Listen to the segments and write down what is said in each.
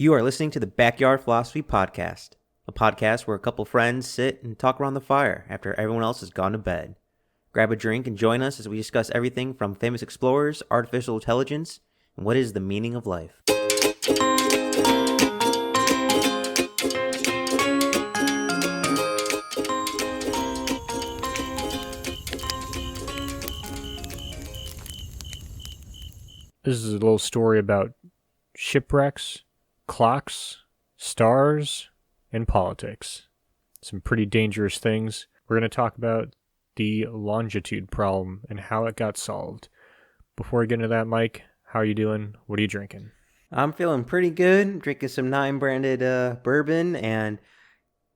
You are listening to the Backyard Philosophy Podcast, a podcast where a couple friends sit and talk around the fire after everyone else has gone to bed. Grab a drink and join us as we discuss everything from famous explorers, artificial intelligence, and what is the meaning of life. This is a little story about shipwrecks, clocks, stars, and politics. Some pretty dangerous things. We're going to talk about the longitude problem and how it got solved. Before we get into that, Mike, how are you doing? What are you drinking? I'm feeling pretty good, drinking some 9 branded bourbon, and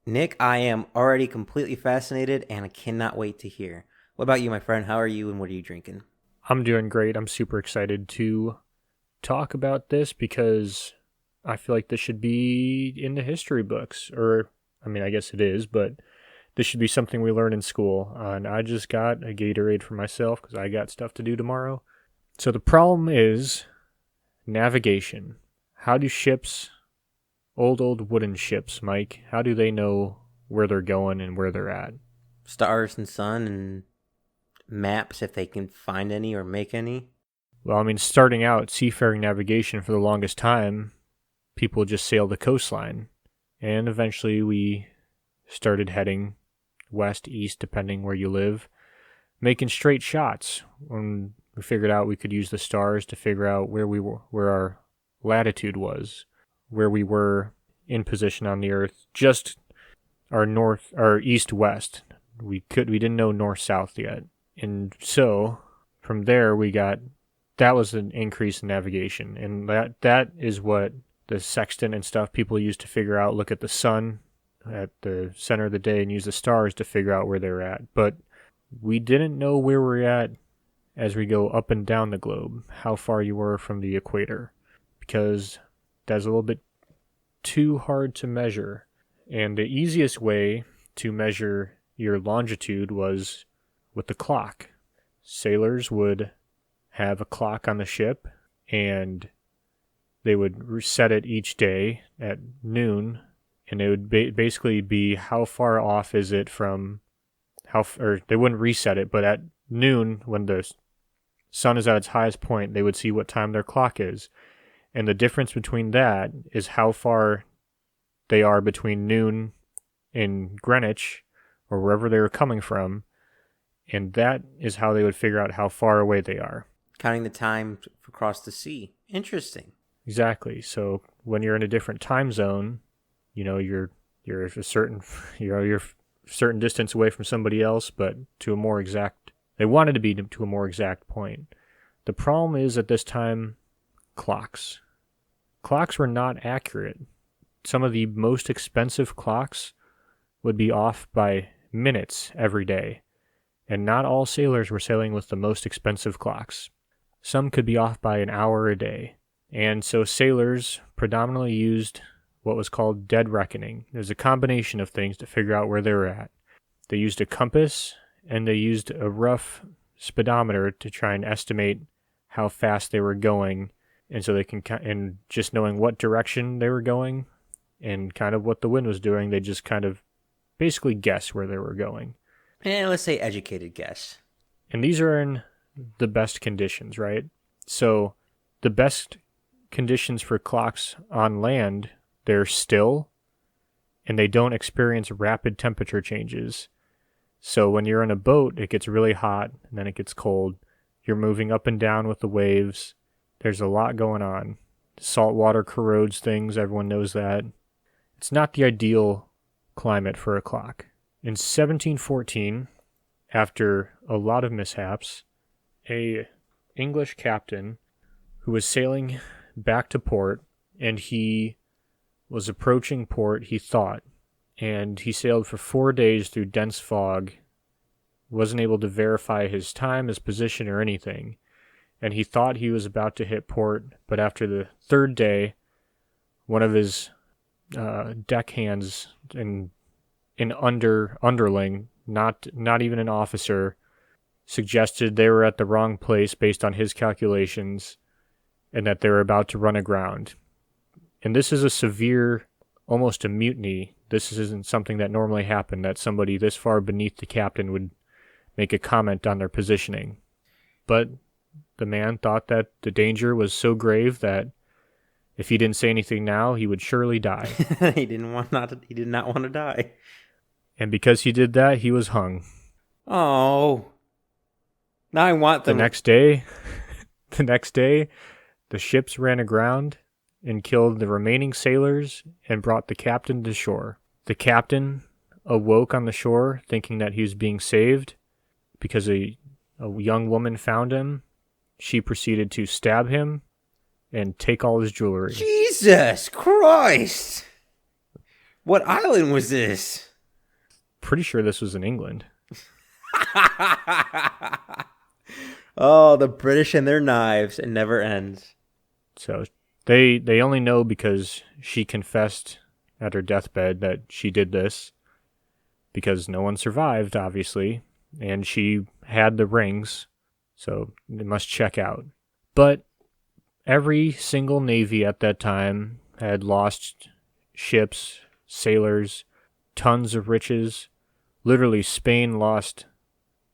Nick, I am already completely fascinated and I cannot wait to hear. What about you, my friend? How are you and what are you drinking? I'm doing great. I'm super excited to talk about this because I feel like this should be in the history books. I guess it is, but this should be something we learn in school. And I just got a Gatorade for myself because I got stuff to do tomorrow. So the problem is navigation. How do ships, old wooden ships, Mike, how do they know where they're going and where they're at? Stars and sun and maps, if they can find any or make any. Well, starting out, seafaring navigation for the longest time, people just sailed the coastline. And eventually we started heading west, east, depending where you live, making straight shots. When we figured out we could use the stars to figure out where we were, where our latitude was, where we were in position on the earth, just our east-west. We didn't know north-south yet. And so from there that was an increase in navigation. And that is what the sextant and stuff people use to figure out, look at the sun at the center of the day and use the stars to figure out where they're at. But we didn't know where we're at as we go up and down the globe, how far you were from the equator, because that's a little bit too hard to measure. And the easiest way to measure your longitude was with the clock. Sailors would have a clock on the ship, and they would reset it each day at noon, and it would basically be how far off is it from or they wouldn't reset it, but at noon, when the sun is at its highest point, they would see what time their clock is. And the difference between that is how far they are between noon in Greenwich, or wherever they were coming from, and that is how they would figure out how far away they are. Counting the time across the sea. Interesting. Exactly. So when you're in a different time zone, you're a certain distance away from somebody else, but they wanted to be to a more exact point. The problem is at this time, clocks were not accurate. Some of the most expensive clocks would be off by minutes every day. And not all sailors were sailing with the most expensive clocks. Some could be off by an hour a day. And so sailors predominantly used what was called dead reckoning. There's a combination of things to figure out where they were at. They used a compass, and they used a rough speedometer to try and estimate how fast they were going. And so and just knowing what direction they were going and kind of what the wind was doing, they just kind of basically guess where they were going. And let's say educated guess. And these are in the best conditions, right? So the best conditions for clocks on land, they're still, and they don't experience rapid temperature changes. So when you're in a boat, it gets really hot, and then it gets cold. You're moving up and down with the waves. There's a lot going on. Salt water corrodes things, everyone knows that. It's not the ideal climate for a clock. In 1714, after a lot of mishaps, a English captain who was sailing back to port, and he was approaching port, he thought, and he sailed for 4 days through dense fog, wasn't able to verify his time, his position, or anything, and he thought he was about to hit port, but after the third day, one of his deckhands and an underling, not even an officer, suggested they were at the wrong place based on his calculations and that they were about to run aground. And this is a severe, almost a mutiny. This isn't something that normally happened, that somebody this far beneath the captain would make a comment on their positioning. But the man thought that the danger was so grave that if he didn't say anything now, he would surely die. He did not want to die. And because he did that, he was hung. Oh. Now I want them. The next day, the ships ran aground and killed the remaining sailors and brought the captain to shore. The captain awoke on the shore thinking that he was being saved because a young woman found him. She proceeded to stab him and take all his jewelry. Jesus Christ! What island was this? Pretty sure this was in England. Oh, the British and their knives. It never ends. So they only know because she confessed at her deathbed that she did this, because no one survived, obviously, and she had the rings, so they must check out. But every single navy at that time had lost ships, sailors, tons of riches. Literally, Spain lost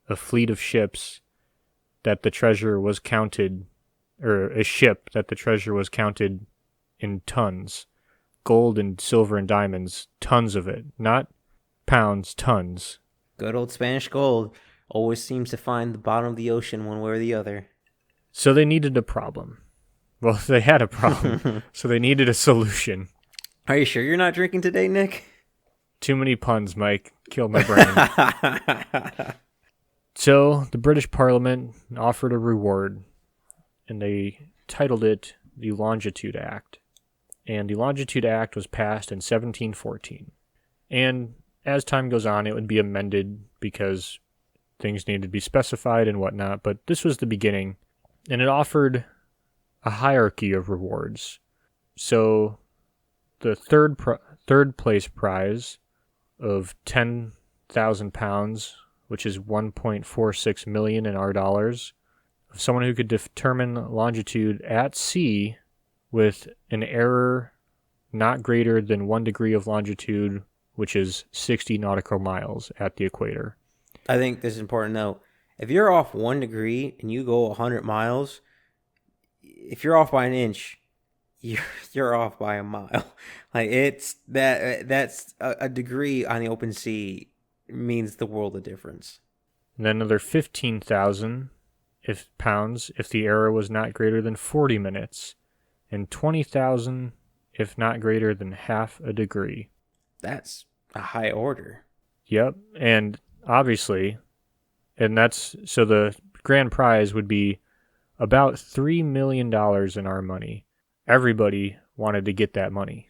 a fleet of ships that the treasure was counted, or a ship that the treasure was counted in tons. Gold and silver and diamonds, tons of it. Not pounds, tons. Good old Spanish gold always seems to find the bottom of the ocean one way or the other. So they needed a problem. Well, they had a problem, so they needed a solution. Are you sure you're not drinking today, Nick? Too many puns, Mike. Killed my brain. So the British Parliament offered a reward, and they titled it the Longitude Act. And the Longitude Act was passed in 1714. And as time goes on, it would be amended because things needed to be specified and whatnot. But this was the beginning, and it offered a hierarchy of rewards. So the third place prize of £10,000, which is 1.46 million in our dollars, of someone who could determine longitude at sea with an error not greater than 1 degree of longitude, which is 60 nautical miles at the equator. I think this is important to know. If you're off 1 degree and you go 100 miles, if you're off by an inch, you're off by a mile. Like, it's that's a degree on the open sea means the world of difference. And then another 15,000 pounds if the error was not greater than 40 minutes, and 20,000 if not greater than half a degree. That's a high order. Yep, and obviously, and that's, so the grand prize would be about $3 million in our money. Everybody wanted to get that money.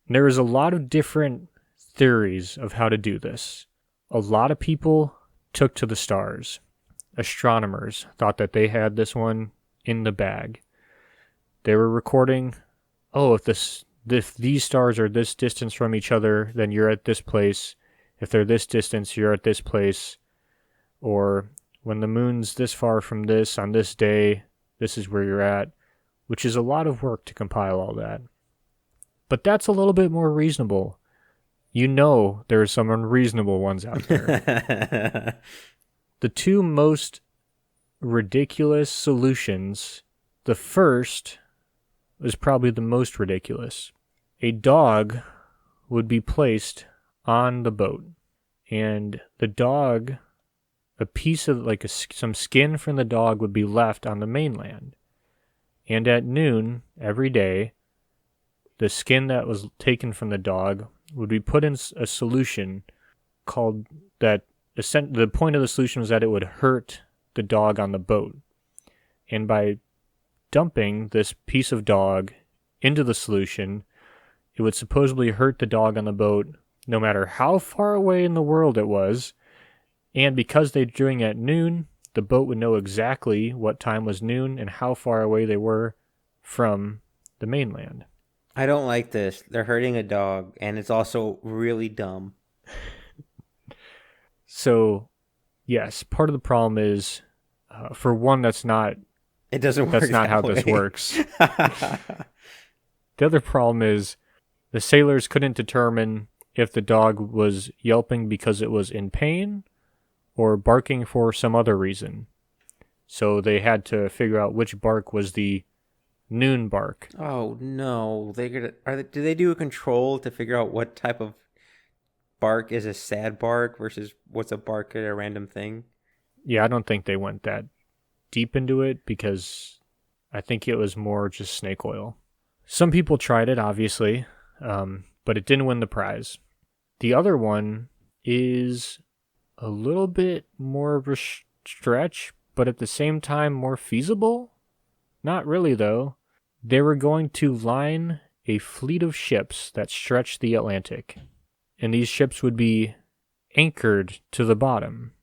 And there was a lot of different theories of how to do this. A lot of people took to the stars. Astronomers thought that they had this one in the bag. They were recording, if these stars are this distance from each other, then you're at this place. If they're this distance, you're at this place. Or when the moon's this far from this on this day, this is where you're at, which is a lot of work to compile all that. But that's a little bit more reasonable. You know there are some unreasonable ones out there. The two most ridiculous solutions, the first was probably the most ridiculous. A dog would be placed on the boat, and the dog, a piece of some skin from the dog would be left on the mainland. And at noon every day, the skin that was taken from the dog would be put in a solution called that. The point of the solution was that it would hurt the dog on the boat. And by dumping this piece of dog into the solution, it would supposedly hurt the dog on the boat no matter how far away in the world it was. And because they're doing it at noon, the boat would know exactly what time was noon and how far away they were from the mainland. I don't like this. They're hurting a dog, and it's also really dumb. So, yes, part of the problem is, for one, It doesn't work. That's not how this works. The other problem is the sailors couldn't determine if the dog was yelping because it was in pain or barking for some other reason. So they had to figure out which bark was the noon bark. Oh no! Do they do a control to figure out what type of bark is a sad bark versus what's a bark at a random thing? Yeah, I don't think they went that deep into it because I think it was more just snake oil. Some people tried it, obviously, but it didn't win the prize. The other one is a little bit more of a stretch, but at the same time more feasible. Not really, though. They were going to line a fleet of ships that stretched the Atlantic, and these ships would be anchored to the bottom,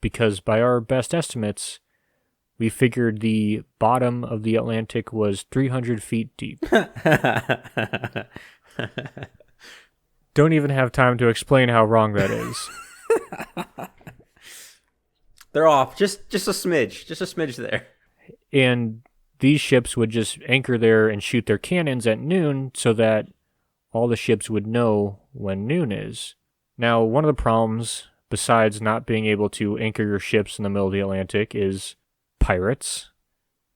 because by our best estimates, we figured the bottom of the Atlantic was 300 feet deep. Don't even have time to explain how wrong that is. They're off. Just a smidge there. And these ships would just anchor there and shoot their cannons at noon so that all the ships would know when noon is. Now, one of the problems, besides not being able to anchor your ships in the middle of the Atlantic, is pirates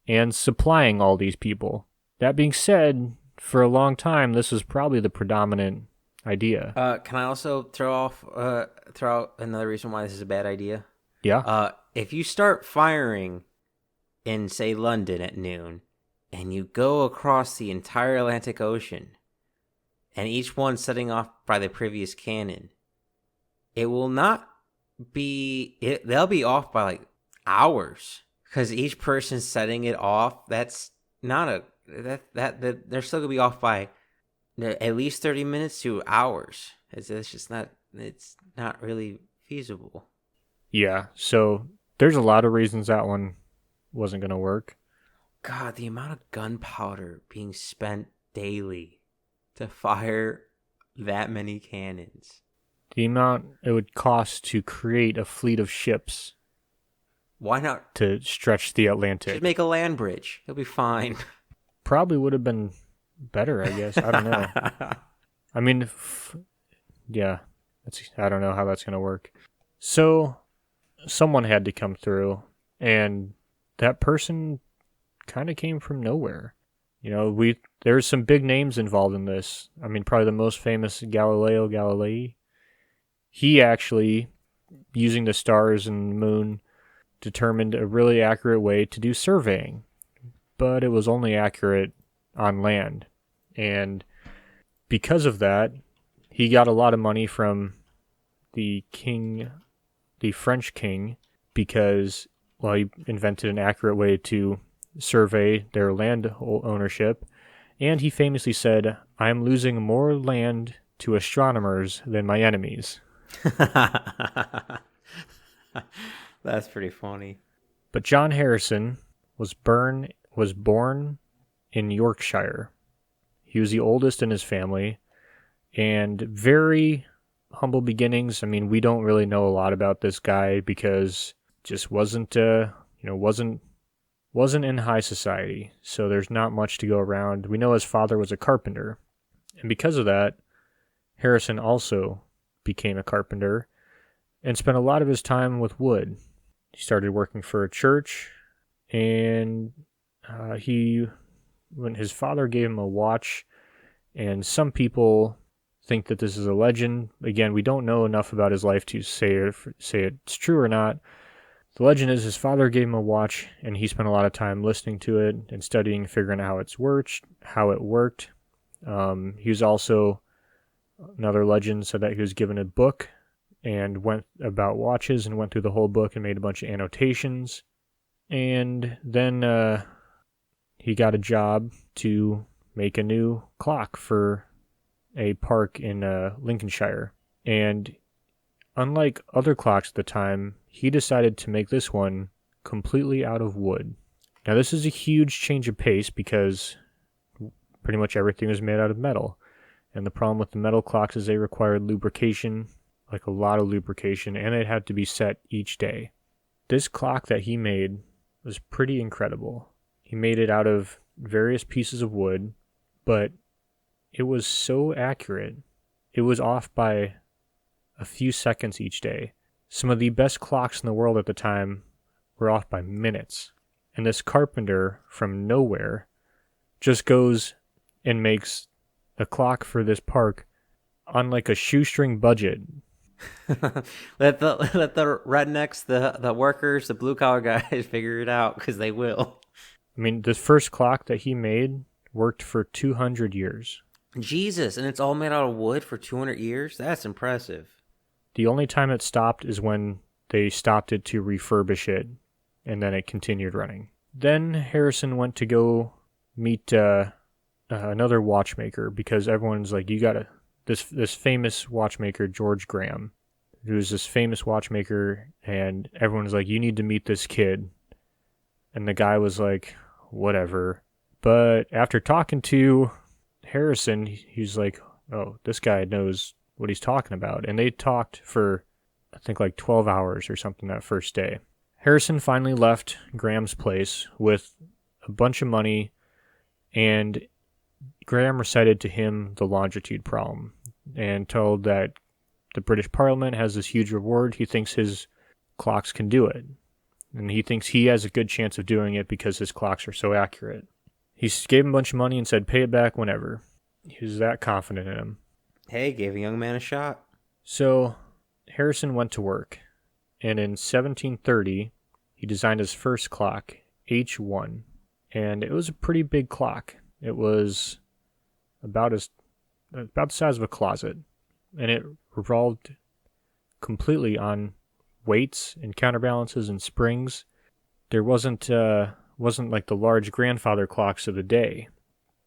and supplying all these people. That being said, for a long time, this was probably the predominant idea. Can I also throw out another reason why this is a bad idea? Yeah. If you start firing in, say, London at noon, and you go across the entire Atlantic Ocean, and each one setting off by the previous cannon, it will not be... they'll be off by, like, hours. Because each person setting it off, that's not a... they're still going to be off by at least 30 minutes to hours. It's just not... it's not really feasible. Yeah, so there's a lot of reasons that one wasn't going to work. God, the amount of gunpowder being spent daily to fire that many cannons. The amount it would cost to create a fleet of ships. Why not to stretch the Atlantic? just make a land bridge? It'll be fine. Probably would have been better, I guess. I don't know. I mean, yeah, I don't know how that's going to work. So someone had to come through, and that person kind of came from nowhere. You know, there's some big names involved in this. I mean, probably the most famous, Galileo Galilei. He actually, using the stars and the moon, determined a really accurate way to do surveying. But it was only accurate on land. And because of that, he got a lot of money from the French king, because, well, he invented an accurate way to survey their land ownership. And he famously said, "I'm losing more land to astronomers than my enemies." That's pretty funny. But John Harrison was born in Yorkshire. He was the oldest in his family, and very humble beginnings. I mean, we don't really know a lot about this guy because just wasn't in high society. So there's not much to go around. We know his father was a carpenter, and because of that, Harrison also became a carpenter and spent a lot of his time with wood. He started working for a church, and when his father gave him a watch, and some people think that this is a legend. Again, we don't know enough about his life to say it's true or not. The legend is his father gave him a watch, and he spent a lot of time listening to it and studying, figuring out how it worked. He was also, another legend said that he was given a book and went about watches and went through the whole book and made a bunch of annotations. And then he got a job to make a new clock for a park in Lincolnshire. And unlike other clocks at the time, he decided to make this one completely out of wood. Now, this is a huge change of pace because pretty much everything was made out of metal. And the problem with the metal clocks is they required lubrication, like a lot of lubrication, and it had to be set each day. This clock that he made was pretty incredible. He made it out of various pieces of wood, but it was so accurate. It was off by a few seconds each day. Some of the best clocks in the world at the time were off by minutes. And this carpenter from nowhere just goes and makes a clock for this park on like a shoestring budget. let the rednecks, the workers, the blue collar guys figure it out, because they will. I mean, the first clock that he made worked for 200 years. Jesus, and it's all made out of wood for 200 years? That's impressive. The only time it stopped is when they stopped it to refurbish it, and then it continued running. Then Harrison went to go meet another watchmaker, because everyone's like, you gotta, this famous watchmaker, George Graham, who's this famous watchmaker, and everyone's like, you need to meet this kid. And the guy was like, whatever. But after talking to Harrison, he's like, oh, this guy knows what he's talking about. And they talked for, I think, like 12 hours or something that first day. Harrison finally left Graham's place with a bunch of money, and Graham recited to him the longitude problem and told that the British Parliament has this huge reward. He thinks his clocks can do it. And he thinks he has a good chance of doing it because his clocks are so accurate. He gave him a bunch of money and said, pay it back whenever. He was that confident in him. Hey, gave a young man a shot. So Harrison went to work, and in 1730, he designed his first clock, H1, and it was a pretty big clock. It was about the size of a closet, and it revolved completely on weights and counterbalances and springs. There wasn't like the large grandfather clocks of the day,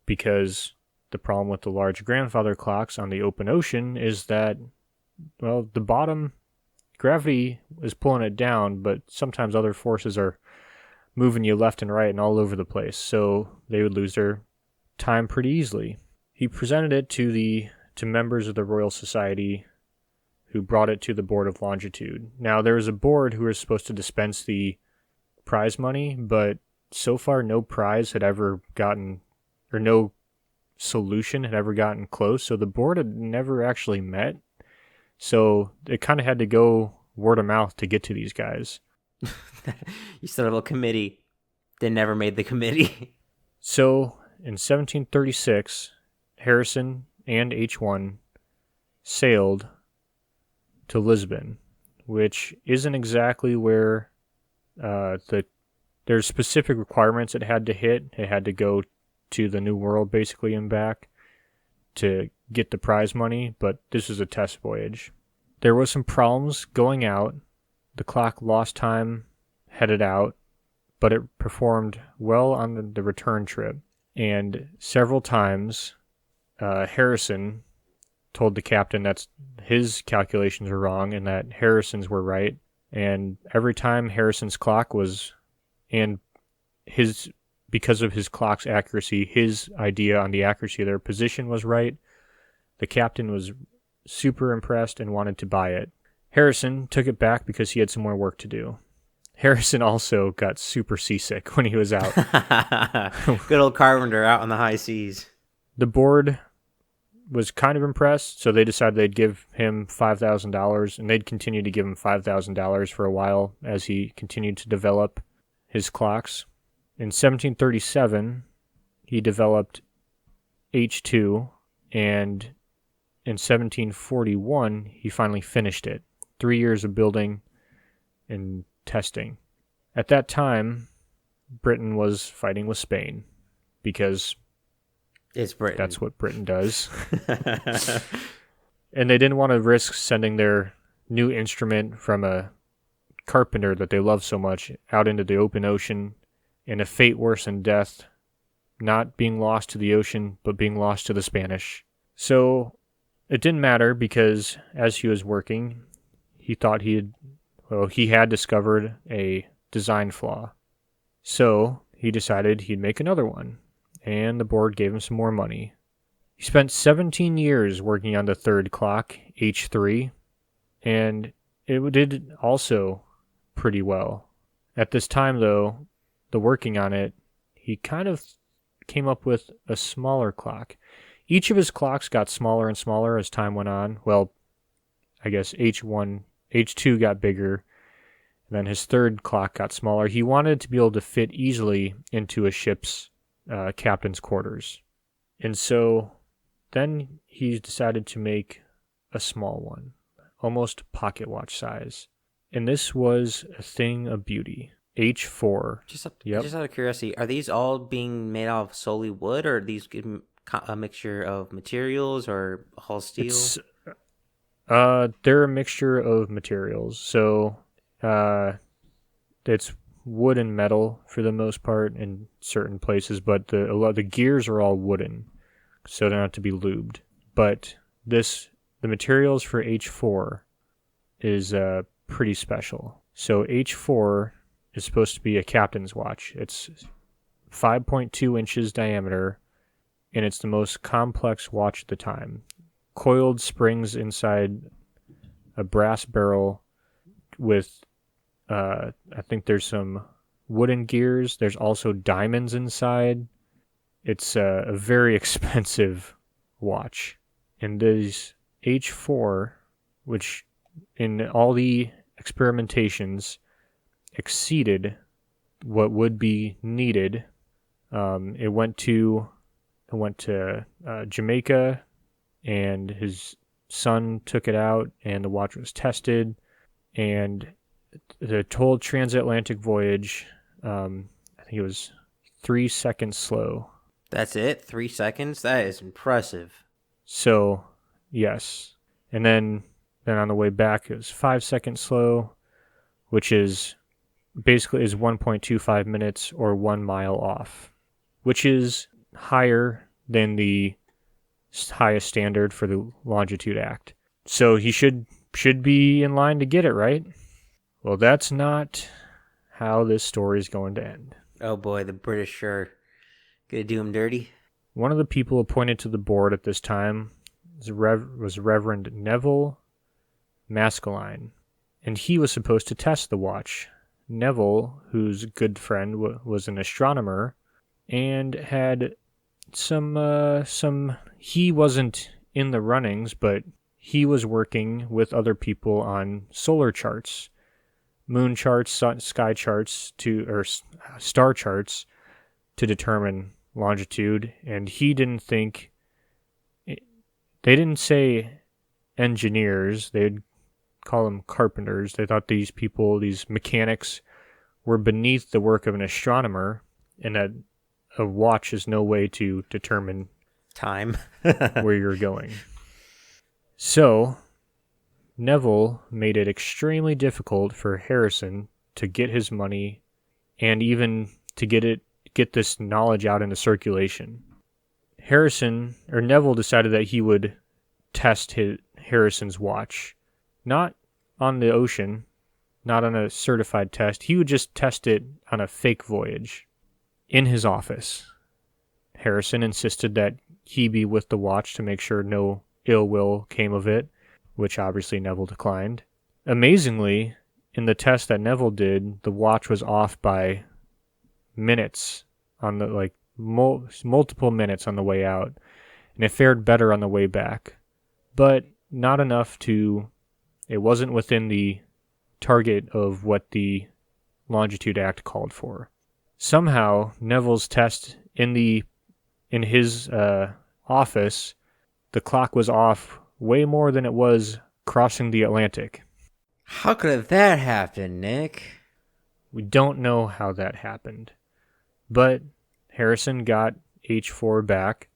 because the problem with the large grandfather clocks on the open ocean is that, well, the bottom, gravity is pulling it down, but sometimes other forces are moving you left and right and all over the place, so they would lose their time pretty easily. He presented it to members of the Royal Society, who brought it to the Board of Longitude. Now, there was a board who was supposed to dispense the prize money, but so far no prize had ever gotten, or no solution had ever gotten close, so the board had never actually met. So it kind of had to go word of mouth to get to these guys. You set up a committee. They never made the committee. So in 1736, Harrison and H1 sailed to Lisbon, which isn't exactly where there's specific requirements it had to hit. It had to go to the New World basically and back to get the prize money, but this is a test voyage. There was some problems going out. The clock lost time headed out, but it performed well on the return trip. And several times, Harrison told the captain that his calculations were wrong and that Harrison's were right. And every time Harrison's clock was, and because of his clock's accuracy, his idea on the accuracy of their position was right, the captain was super impressed and wanted to buy it. Harrison took it back because he had some more work to do. Harrison also got super seasick when he was out. Good old Carpenter out on the high seas. The board was kind of impressed, so they decided they'd give him $5,000, and they'd continue to give him $5,000 for a while as he continued to develop his clocks. In 1737, he developed H2, and in 1741, he finally finished it. 3 years of building and testing. At that time, Britain was fighting with Spain, because it's Britain. That's what Britain does. And they didn't want to risk sending their new instrument from a carpenter that they love so much out into the open ocean in a fate worse than death, not being lost to the ocean, but being lost to the Spanish. So it didn't matter, because as he was working, he thought he had discovered a design flaw. So he decided he'd make another one, and the board gave him some more money. He spent 17 years working on the third clock, H3, and it did also pretty well. At this time, though, the working on it, he kind of came up with a smaller clock. Each of his clocks got smaller and smaller as time went on. Well, I guess H2 got bigger, and then his third clock got smaller. He wanted to be able to fit easily into a ship's captain's quarters. And so then he decided to make a small one, almost pocket watch size. And this was a thing of beauty. H4. Just out of curiosity, are these all being made out of solely wood, or are these a mixture of materials, or all steel? They're a mixture of materials. So it's wood and metal for the most part in certain places, but the gears are all wooden, so they're not to be lubed. But the materials for H4 is pretty special. So H4 is supposed to be a captain's watch. It's 5.2 inches diameter, and it's the most complex watch at the time. Coiled springs inside a brass barrel with, I think there's some wooden gears. There's also diamonds inside. It's a very expensive watch. And these H4, which in all the experimentations exceeded what would be needed. It went to Jamaica, and his son took it out, and the watch was tested, and the total transatlantic voyage, I think it was 3 seconds slow. That's it? 3 seconds? That is impressive. So, yes. And then on the way back, it was 5 seconds slow, which is basically 1.25 minutes or 1 mile off, which is higher than the highest standard for the Longitude Act. So he should be in line to get it, right? Well, that's not how this story is going to end. Oh boy, the British are gonna do him dirty. One of the people appointed to the board at this time was Reverend Neville Maskelyne, and he was supposed to test the watch. Neville, whose good friend was an astronomer, and had some he wasn't in the runnings, but he was working with other people on solar charts, moon charts, sky charts or star charts to determine longitude, and he didn't think, they didn't say engineers, they'd call them carpenters. They thought these mechanics, were beneath the work of an astronomer, and that a watch is no way to determine time where you're going. So Neville made it extremely difficult for Harrison to get his money and even to get this knowledge out into circulation. Neville decided that he would test Harrison's watch, not on the ocean, not on a certified test. He would just test it on a fake voyage in his office. Harrison insisted that he be with the watch to make sure no ill will came of it, which obviously Neville declined. Amazingly, in the test that Neville did, the watch was off by minutes on the multiple minutes on the way out, and it fared better on the way back, but not enough it wasn't within the target of what the Longitude Act called for. Somehow, Neville's test in his office, the clock was off way more than it was crossing the Atlantic. How could that happen, Nick? We don't know how that happened. But Harrison got H4 back,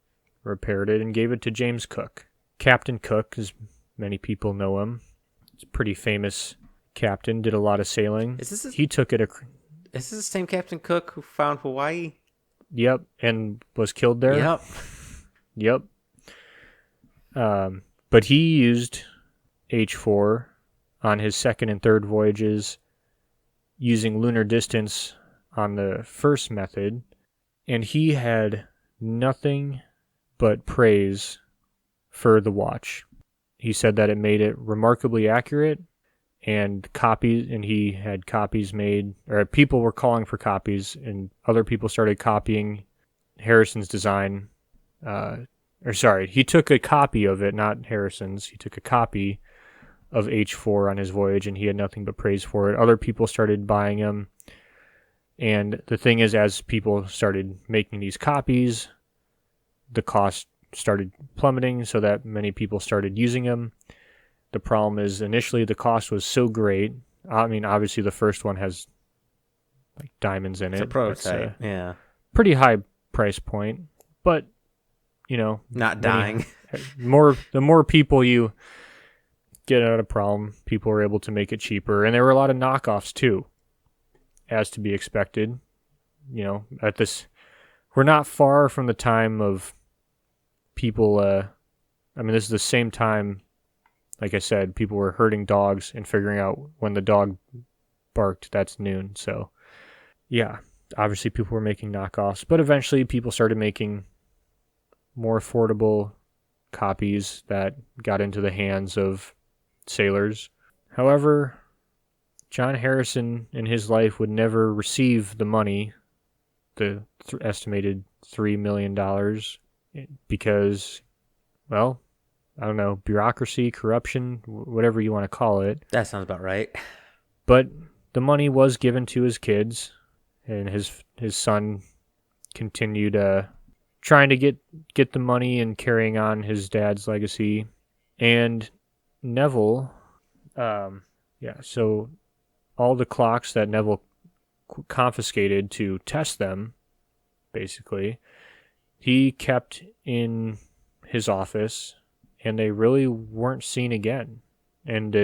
repaired it, and gave it to James Cook. Captain Cook, as many people know him, he's a pretty famous captain, did a lot of sailing. He took it. Is this the same Captain Cook who found Hawaii? Yep, and was killed there? Yep. But he used H4 on his second and third voyages using lunar distance on the first method, and he had nothing but praise for the watch. He said that it made it remarkably accurate, and he had copies made, or people were calling for copies, and other people started copying Harrison's design he took a copy of it, not Harrison's. He took a copy of H4 on his voyage, and he had nothing but praise for it. Other people started buying them. And the thing is, as people started making these copies, the cost started plummeting so that many people started using them. The problem is, initially the cost was so great. I mean, obviously the first one has like diamonds in it. It's a prototype, yeah. Pretty high price point, but not dying. The more people you get at a problem, people are able to make it cheaper, and there were a lot of knockoffs too, as to be expected. We're not far from the time of people. This is the same time. Like I said, people were herding dogs and figuring out when the dog barked, that's noon. So, yeah, obviously people were making knockoffs, but eventually people started making more affordable copies that got into the hands of sailors. However, John Harrison in his life would never receive the money, the estimated $3 million, because, well, I don't know, bureaucracy, corruption, whatever you want to call it. That sounds about right. But the money was given to his kids, and his son continued trying to get the money and carrying on his dad's legacy. And Neville, so all the clocks that Neville confiscated to test them, basically, he kept in his office, and they really weren't seen again. And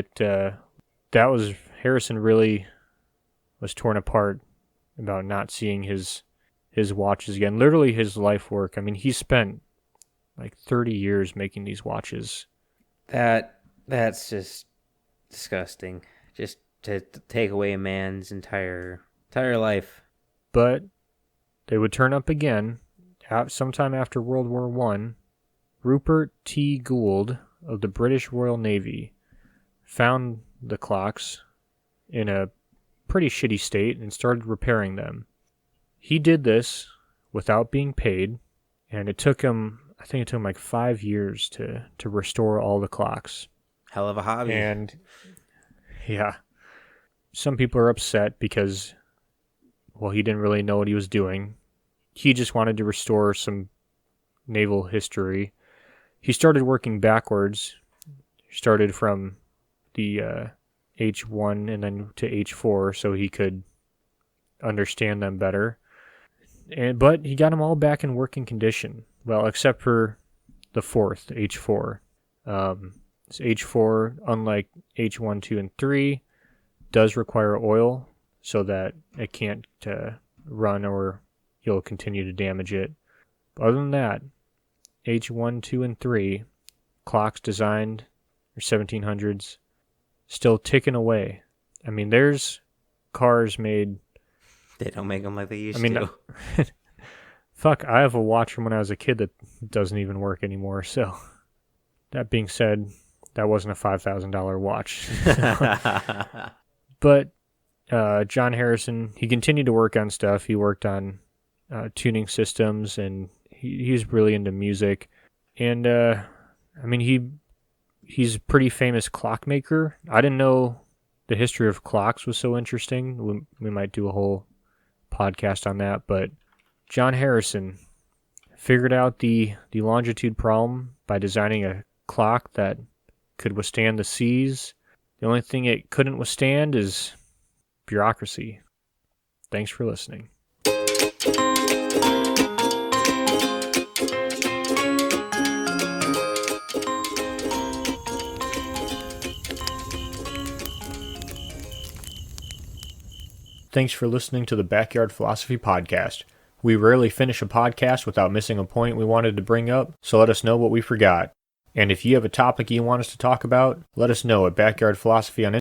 Harrison really was torn apart about not seeing his watches again. Literally his life work. I mean, he spent like 30 years making these watches. That's just disgusting. Just to take away a man's entire life. But they would turn up again sometime after World War I. Rupert T. Gould of the British Royal Navy found the clocks in a pretty shitty state and started repairing them. He did this without being paid, and it took him like 5 years to restore all the clocks. Hell of a hobby. And yeah, some people are upset because, well, he didn't really know what he was doing. He just wanted to restore some naval history. He started working backwards. He started from the H1 and then to H4 so he could understand them better. But he got them all back in working condition. Well, except for the fourth, H4. So H4, unlike H1, 2, and 3, does require oil so that it can't run or you'll continue to damage it. But other than that, H1, 2, and 3, clocks designed or 1700s, still ticking away. I mean, there's cars made. They don't make them like they used to. Fuck, I have a watch from when I was a kid that doesn't even work anymore. So, that being said, that wasn't a $5,000 watch. But John Harrison, he continued to work on stuff. He worked on tuning systems, and he's really into music. And he's a pretty famous clockmaker. I didn't know the history of clocks was so interesting. We might do a whole podcast on that. But John Harrison figured out the longitude problem by designing a clock that could withstand the seas. The only thing it couldn't withstand is bureaucracy. Thanks for listening. Thanks for listening to the Backyard Philosophy Podcast. We rarely finish a podcast without missing a point we wanted to bring up, so let us know what we forgot. And if you have a topic you want us to talk about, let us know at Backyard Philosophy on